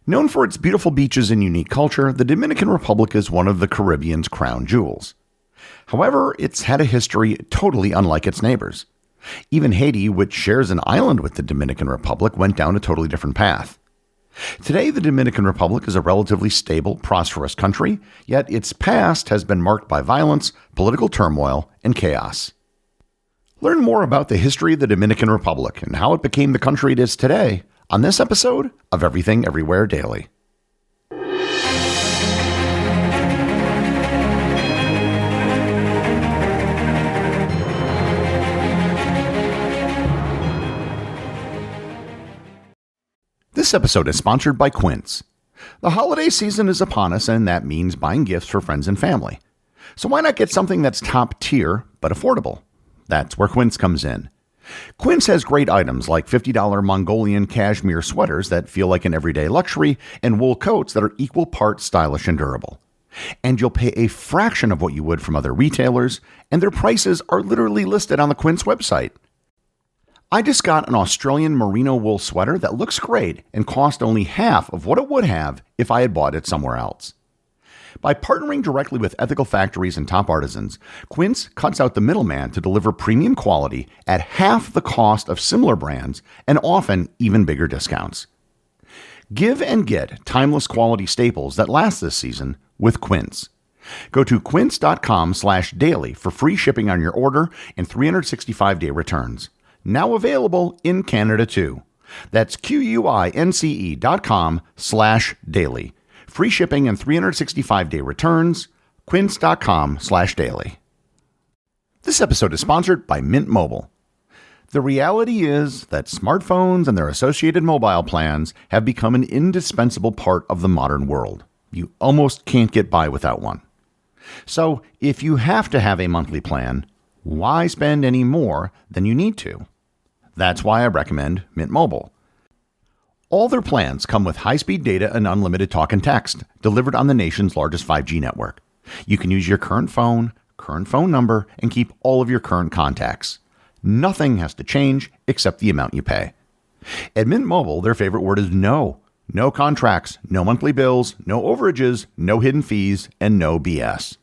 Known for its beautiful beaches and unique culture, the Dominican Republic is one of the Caribbean's crown jewels. However, it's had a history totally unlike its neighbors. Even Haiti, which shares an island with the Dominican Republic, went down a totally different path. Today, the Dominican Republic is a relatively stable, prosperous country, yet its past has been marked by violence, political turmoil, and chaos. Learn more about the history of the Dominican Republic and how it became the country it is today on this episode of Everything Everywhere Daily. This episode is sponsored by Quince. The holiday season is upon us, and that means buying gifts for friends and family. So why not get something that's top tier but affordable? That's where Quince comes in. Quince has great items like $50 Mongolian cashmere sweaters that feel like an everyday luxury and wool coats that are equal parts stylish and durable. And you'll pay a fraction of what you would from other retailers, and their prices are literally listed on the Quince website. I just got an Australian merino wool sweater that looks great and cost only half of what it would have if I had bought it somewhere else. By partnering directly with ethical factories and top artisans, Quince cuts out the middleman to deliver premium quality at half the cost of similar brands and often even bigger discounts. Give and get timeless quality staples that last this season with Quince. Go to quince.com/daily for free shipping on your order and 365-day returns. Now available in Canada too. That's QUINCE.com/daily. Free shipping and 365-day returns, quince.com/daily. This episode is sponsored by Mint Mobile. The reality is that smartphones and their associated mobile plans have become an indispensable part of the modern world. You almost can't get by without one. So if you have to have a monthly plan, why spend any more than you need to? That's why I recommend Mint Mobile. All their plans come with high-speed data and unlimited talk and text delivered on the nation's largest 5G network. You can use your current phone number, and keep all of your current contacts. Nothing has to change except the amount you pay. At Mint Mobile, their favorite word is no. No contracts, no monthly bills, no overages, no hidden fees, and no BS.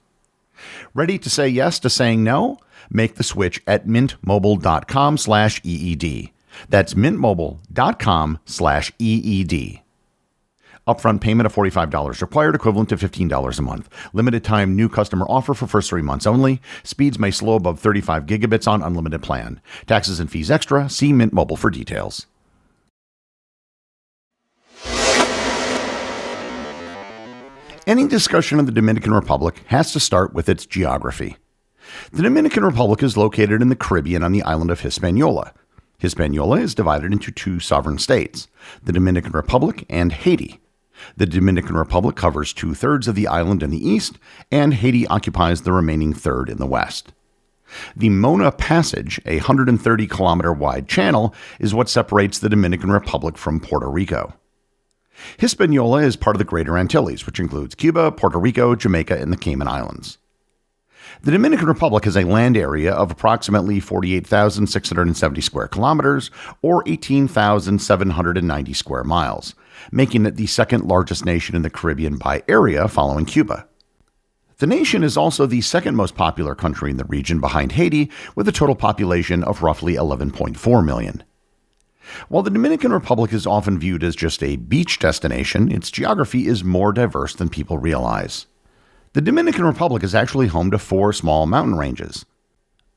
Ready to say yes to saying no? Make the switch at mintmobile.com/EED. That's mintmobile.com/EED. Upfront payment of $45 required, equivalent to $15 a month. Limited time new customer offer for first 3 months only. Speeds may slow above 35 gigabits on unlimited plan. Taxes and fees extra. See Mint Mobile for details. Any discussion of the Dominican Republic has to start with its geography. The Dominican Republic is located in the Caribbean on the island of Hispaniola. Hispaniola is divided into 2 sovereign states, the Dominican Republic and Haiti. The Dominican Republic covers 2/3 of the island in the east, and Haiti occupies the remaining third in the west. The Mona Passage, a 130-kilometer wide channel, is what separates the Dominican Republic from Puerto Rico. Hispaniola is part of the Greater Antilles, which includes Cuba, Puerto Rico, Jamaica, and the Cayman Islands. The Dominican Republic has a land area of approximately 48,670 square kilometers, or 18,790 square miles, making it the second largest nation in the Caribbean by area following Cuba. The nation is also the second most popular country in the region behind Haiti, with a total population of roughly 11.4 million. While the Dominican Republic is often viewed as just a beach destination, its geography is more diverse than people realize. The Dominican Republic is actually home to 4 small mountain ranges.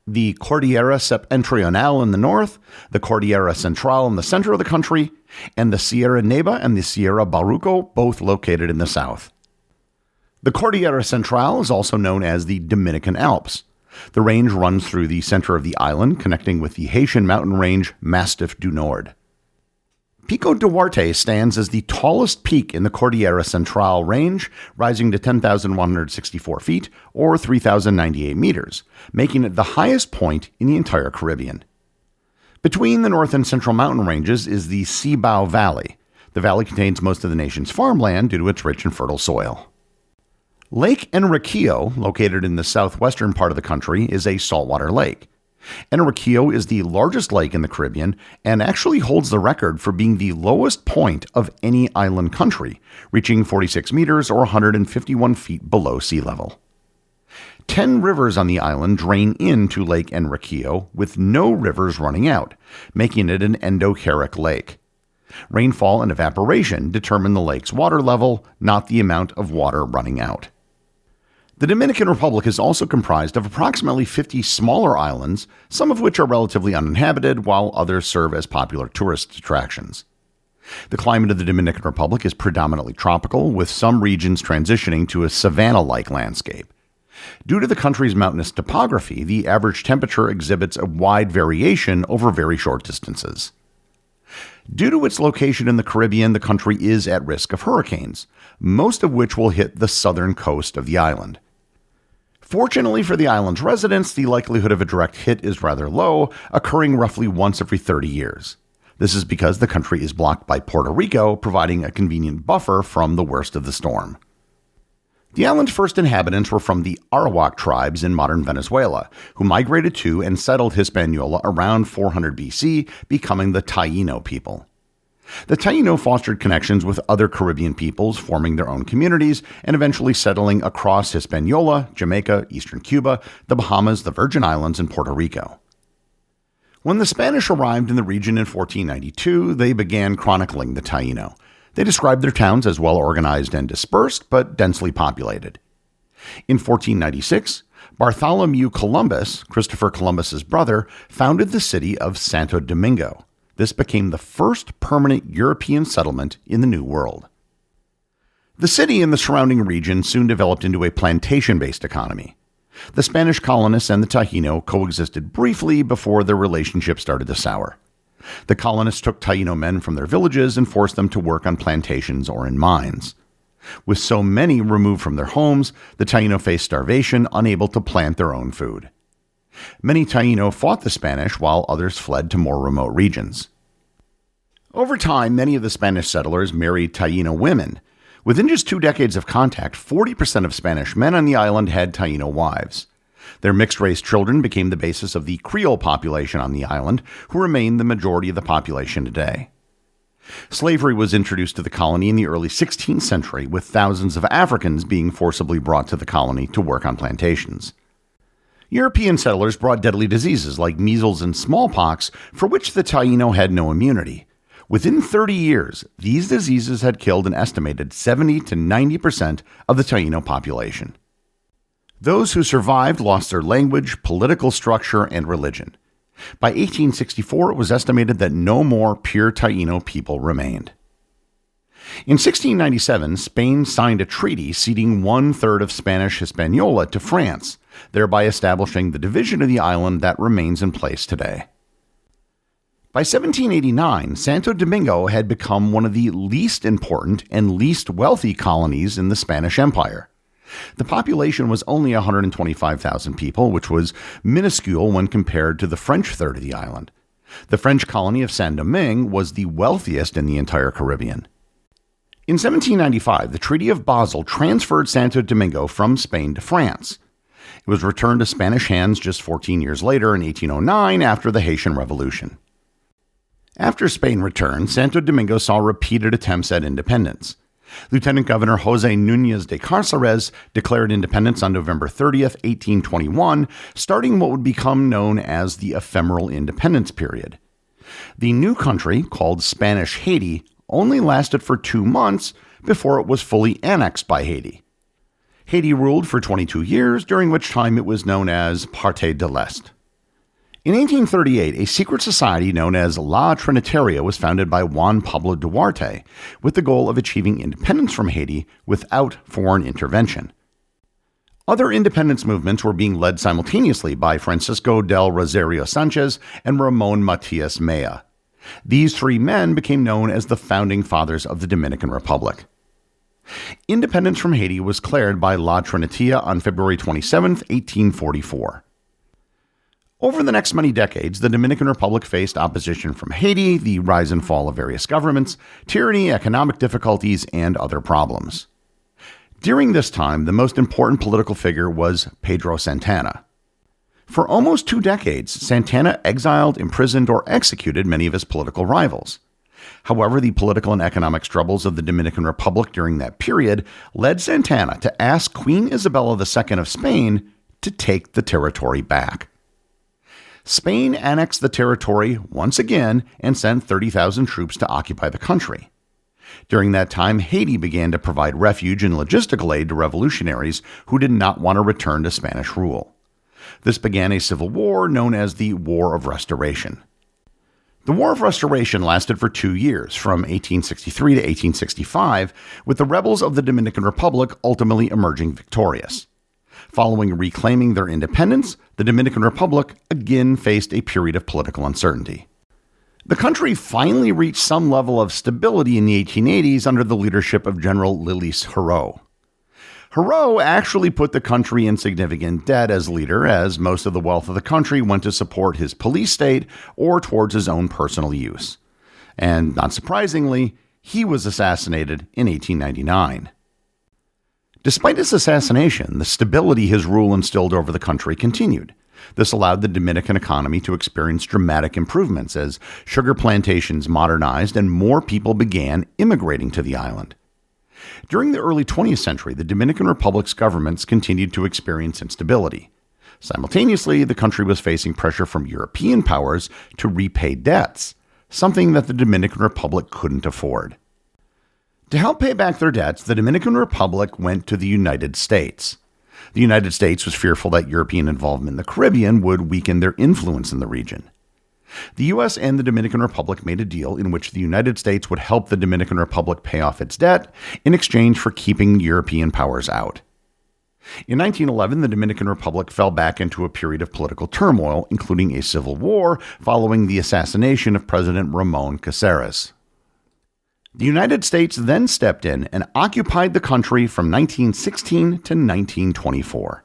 The Cordillera Septentrional in the north, the Cordillera Central in the center of the country, and the Sierra Neva and the Sierra Barruco, both located in the south. The Cordillera Central is also known as the Dominican Alps. The range runs through the center of the island, connecting with the Haitian mountain range Massif du Nord. Pico Duarte stands as the tallest peak in the Cordillera Central range, rising to 10,164 feet, or 3,098 meters, making it the highest point in the entire Caribbean. Between the north and central mountain ranges is the Cibao Valley. The valley contains most of the nation's farmland due to its rich and fertile soil. Lake Enriquillo, located in the southwestern part of the country, is a saltwater lake. Enriquillo is the largest lake in the Caribbean and actually holds the record for being the lowest point of any island country, reaching 46 meters or 151 feet below sea level. 10 rivers on the island drain into Lake Enriquillo, with no rivers running out, making it an endocharic lake. Rainfall and evaporation determine the lake's water level, not the amount of water running out. The Dominican Republic is also comprised of approximately 50 smaller islands, some of which are relatively uninhabited, while others serve as popular tourist attractions. The climate of the Dominican Republic is predominantly tropical, with some regions transitioning to a savanna-like landscape. Due to the country's mountainous topography, the average temperature exhibits a wide variation over very short distances. Due to its location in the Caribbean, the country is at risk of hurricanes, most of which will hit the southern coast of the island. Fortunately for the island's residents, the likelihood of a direct hit is rather low, occurring roughly once every 30 years. This is because the country is blocked by Puerto Rico, providing a convenient buffer from the worst of the storm. The island's first inhabitants were from the Arawak tribes in modern Venezuela, who migrated to and settled Hispaniola around 400 BC, becoming the Taíno people. The Taíno fostered connections with other Caribbean peoples, forming their own communities and eventually settling across Hispaniola, Jamaica, eastern Cuba, the Bahamas, the Virgin Islands, and Puerto Rico. When the Spanish arrived in the region in 1492, they began chronicling the Taíno. They described their towns as well organized and dispersed, but densely populated. In 1496, Bartholomew Columbus, Christopher Columbus's brother, founded the city of Santo Domingo. This became the first permanent European settlement in the New World. The city and the surrounding region soon developed into a plantation-based economy. The Spanish colonists and the Taíno coexisted briefly before their relationship started to sour. The colonists took Taíno men from their villages and forced them to work on plantations or in mines. With so many removed from their homes, the Taíno faced starvation, unable to plant their own food. Many Taíno fought the Spanish, while others fled to more remote regions. Over time, many of the Spanish settlers married Taíno women. Within just 2 decades of contact, 40% of Spanish men on the island had Taíno wives. Their mixed-race children became the basis of the Creole population on the island, who remain the majority of the population today. Slavery was introduced to the colony in the early 16th century, with thousands of Africans being forcibly brought to the colony to work on plantations. European settlers brought deadly diseases like measles and smallpox, for which the Taíno had no immunity. Within 30 years, these diseases had killed an estimated 70 to 90% of the Taíno population. Those who survived lost their language, political structure, and religion. By 1864, it was estimated that no more pure Taíno people remained. In 1697, Spain signed a treaty ceding 1/3 of Spanish Hispaniola to France, thereby establishing the division of the island that remains in place today. By 1789, Santo Domingo had become one of the least important and least wealthy colonies in the Spanish Empire. The population was only 125,000 people, which was minuscule when compared to the French third of the island. The French colony of Saint-Domingue was the wealthiest in the entire Caribbean. In 1795, the Treaty of Basel transferred Santo Domingo from Spain to France. It was returned to Spanish hands just 14 years later in 1809 after the Haitian Revolution. After Spain returned, Santo Domingo saw repeated attempts at independence. Lieutenant Governor José Núñez de Carceres declared independence on November 30th, 1821, starting what would become known as the ephemeral independence period. The new country, called Spanish Haiti, only lasted for 2 months before it was fully annexed by Haiti. Haiti ruled for 22 years, during which time it was known as Parte de l'Est. In 1838, a secret society known as La Trinitaria was founded by Juan Pablo Duarte, with the goal of achieving independence from Haiti without foreign intervention. Other independence movements were being led simultaneously by Francisco del Rosario Sanchez and Ramon Matias Mella. These 3 men became known as the founding fathers of the Dominican Republic. Independence from Haiti was declared by La Trinitaria on February 27, 1844. Over the next many decades, the Dominican Republic faced opposition from Haiti, the rise and fall of various governments, tyranny, economic difficulties, and other problems. During this time, the most important political figure was Pedro Santana. For almost 2 decades, Santana exiled, imprisoned, or executed many of his political rivals. However, the political and economic struggles of the Dominican Republic during that period led Santana to ask Queen Isabella II of Spain to take the territory back. Spain annexed the territory once again and sent 30,000 troops to occupy the country. During that time, Haiti began to provide refuge and logistical aid to revolutionaries who did not want to return to Spanish rule. This began a civil war known as the War of Restoration. The War of Restoration lasted for 2 years, from 1863 to 1865, with the rebels of the Dominican Republic ultimately emerging victorious. Following reclaiming their independence, the Dominican Republic again faced a period of political uncertainty. The country finally reached some level of stability in the 1880s under the leadership of General Lilis Hurreau. Hurreau actually put the country in significant debt as leader, as most of the wealth of the country went to support his police state or towards his own personal use. And not surprisingly, he was assassinated in 1899. Despite his assassination, the stability his rule instilled over the country continued. This allowed the Dominican economy to experience dramatic improvements as sugar plantations modernized and more people began immigrating to the island. During the early 20th century, the Dominican Republic's governments continued to experience instability. Simultaneously, the country was facing pressure from European powers to repay debts, something that the Dominican Republic couldn't afford. To help pay back their debts, the Dominican Republic went to the United States. The United States was fearful that European involvement in the Caribbean would weaken their influence in the region. The U.S. and the Dominican Republic made a deal in which the United States would help the Dominican Republic pay off its debt in exchange for keeping European powers out. In 1911, the Dominican Republic fell back into a period of political turmoil, including a civil war following the assassination of President Ramon Caceres. The United States then stepped in and occupied the country from 1916 to 1924.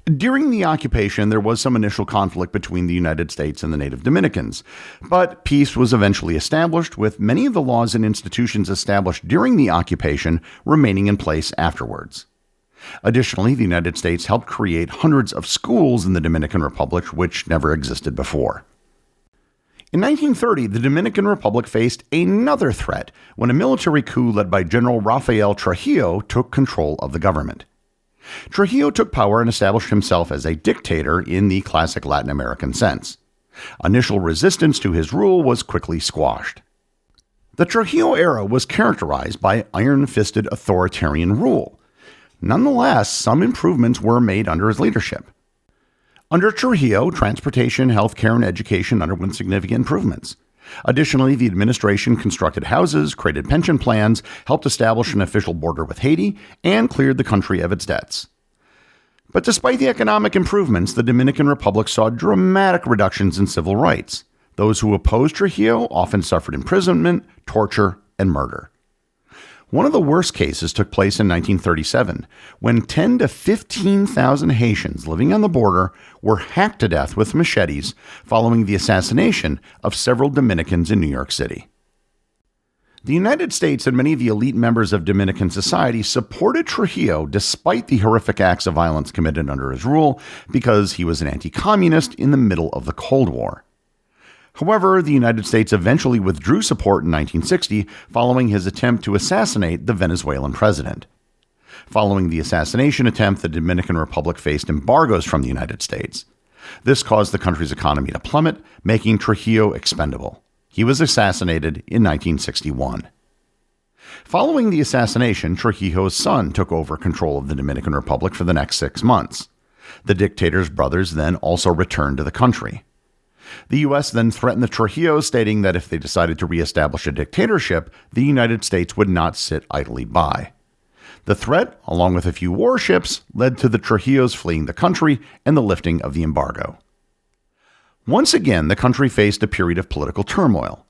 During the occupation, there was some initial conflict between the United States and the native Dominicans, but peace was eventually established, with many of the laws and institutions established during the occupation remaining in place afterwards. Additionally, the United States helped create hundreds of schools in the Dominican Republic, which never existed before. In 1930, the Dominican Republic faced another threat when a military coup led by General Rafael Trujillo took control of the government. Trujillo took power and established himself as a dictator in the classic Latin American sense. Initial resistance to his rule was quickly squashed. The Trujillo era was characterized by iron-fisted authoritarian rule. Nonetheless, some improvements were made under his leadership. Under Trujillo, transportation, healthcare, and education underwent significant improvements. Additionally, the administration constructed houses, created pension plans, helped establish an official border with Haiti, and cleared the country of its debts. But despite the economic improvements, the Dominican Republic saw dramatic reductions in civil rights. Those who opposed Trujillo often suffered imprisonment, torture, and murder. One of the worst cases took place in 1937, when 10,000 to 15,000 Haitians living on the border were hacked to death with machetes following the assassination of several Dominicans in New York City. The United States and many of the elite members of Dominican society supported Trujillo despite the horrific acts of violence committed under his rule, because he was an anti-communist in the middle of the Cold War. However, the United States eventually withdrew support in 1960 following his attempt to assassinate the Venezuelan president. Following the assassination attempt, the Dominican Republic faced embargoes from the United States. This caused the country's economy to plummet, making Trujillo expendable. He was assassinated in 1961. Following the assassination, Trujillo's son took over control of the Dominican Republic for the next 6 months. The dictator's brothers then also returned to the country. The U.S. then threatened the Trujillos, stating that if they decided to reestablish a dictatorship, the United States would not sit idly by. The threat, along with a few warships, led to the Trujillos fleeing the country and the lifting of the embargo. Once again, the country faced a period of political turmoil.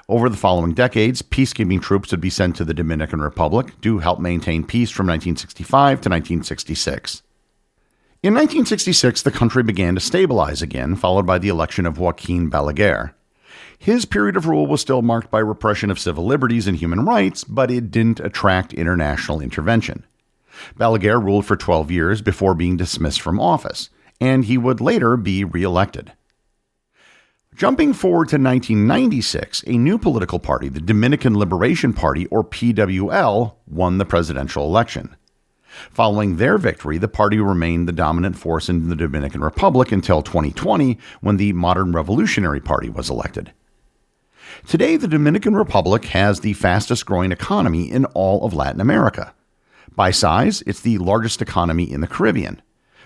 Over the following decades, peacekeeping troops would be sent to the Dominican Republic to help maintain peace from 1965 to 1966. In 1966, the country began to stabilize again, followed by the election of Joaquin Balaguer. His period of rule was still marked by repression of civil liberties and human rights, but it didn't attract international intervention. Balaguer ruled for 12 years before being dismissed from office, and he would later be reelected. Jumping forward to 1996, a new political party, the Dominican Liberation Party, or PWL, won the presidential election. Following their victory, the party remained the dominant force in the Dominican Republic until 2020, when the Modern Revolutionary Party was elected. Today, the Dominican Republic has the fastest growing economy in all of Latin America. By size, it's the largest economy in the Caribbean.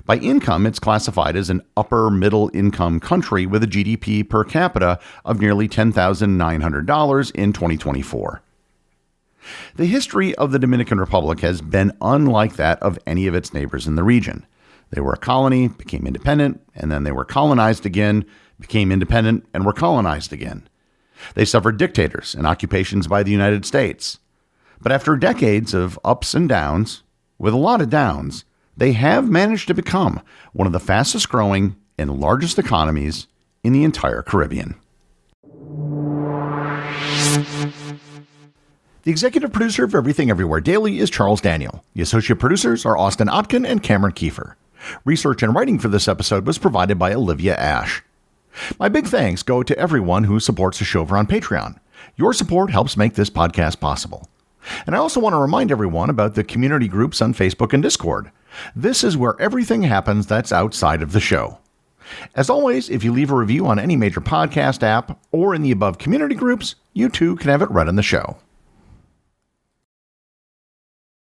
By income, it's classified as an upper middle income country with a GDP per capita of nearly $10,900 in 2024. The history of the Dominican Republic has been unlike that of any of its neighbors in the region. They were a colony, became independent, and then they were colonized again, became independent, and were colonized again. They suffered dictators and occupations by the United States. But after decades of ups and downs, with a lot of downs, they have managed to become one of the fastest growing and largest economies in the entire Caribbean. The executive producer of Everything Everywhere Daily is Charles Daniel. The associate producers are Austin Oetken and Cameron Kieffer. Research and writing for this episode was provided by Olivia Ash. My big thanks go to everyone who supports the show over on Patreon. Your support helps make this podcast possible. And I also want to remind everyone about the community groups on Facebook and Discord. This is where everything happens that's outside of the show. As always, if you leave a review on any major podcast app or in the above community groups, you too can have it read on the show.